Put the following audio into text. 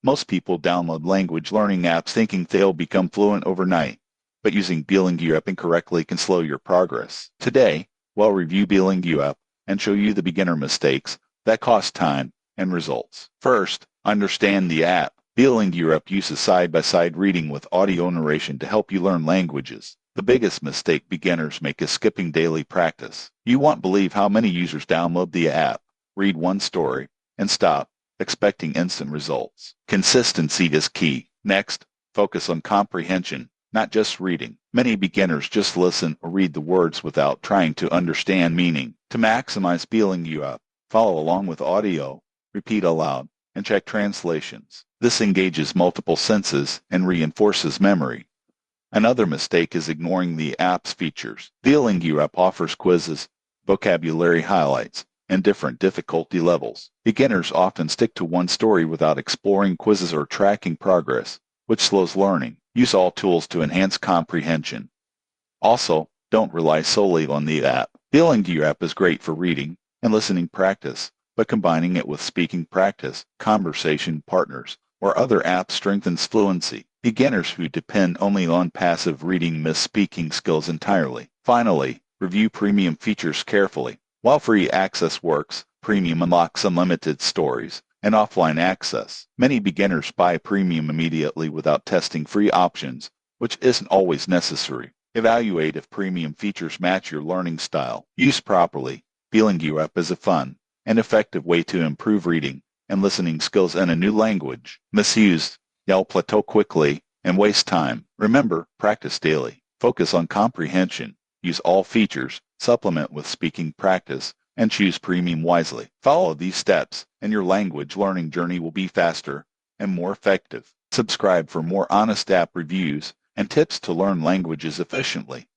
Most people download language learning apps thinking they'll become fluent overnight, but using Beelinguapp incorrectly can slow your progress. Today, we'll review Beelinguapp and show you the beginner mistakes that cost time and results. First, understand the app. Beelinguapp uses side-by-side reading with audio narration to help you learn languages. The biggest mistake beginners make is skipping daily practice. You won't believe how many users download the app, read one story, and stop, expecting instant results. Consistency is key. Next, focus on comprehension, not just reading. Many beginners just listen or read the words without trying to understand meaning. To maximize Beelinguapp, follow along with audio, repeat aloud, and check translations. This engages multiple senses and reinforces memory. Another mistake is ignoring the app's features. Beelinguapp offers quizzes, vocabulary highlights, and different difficulty levels. Beginners often stick to one story without exploring quizzes or tracking progress, which slows learning. Use all tools to enhance comprehension. Also, don't rely solely on the app. Beelinguapp is great for reading and listening practice, but combining it with speaking practice, conversation partners, or other apps strengthens fluency. Beginners who depend only on passive reading miss speaking skills entirely. Finally, review premium features carefully. While free access works, premium unlocks unlimited stories and offline access. Many beginners buy premium immediately without testing free options, which isn't always necessary. Evaluate if premium features match your learning style. Used properly, Beelinguapp is a fun and effective way to improve reading and listening skills in a new language. Misused, you'll plateau quickly and waste time. Remember, practice daily. Focus on comprehension. Use all features, supplement with speaking practice, and choose premium wisely. Follow these steps, and your language learning journey will be faster and more effective. Subscribe for more honest app reviews and tips to learn languages efficiently.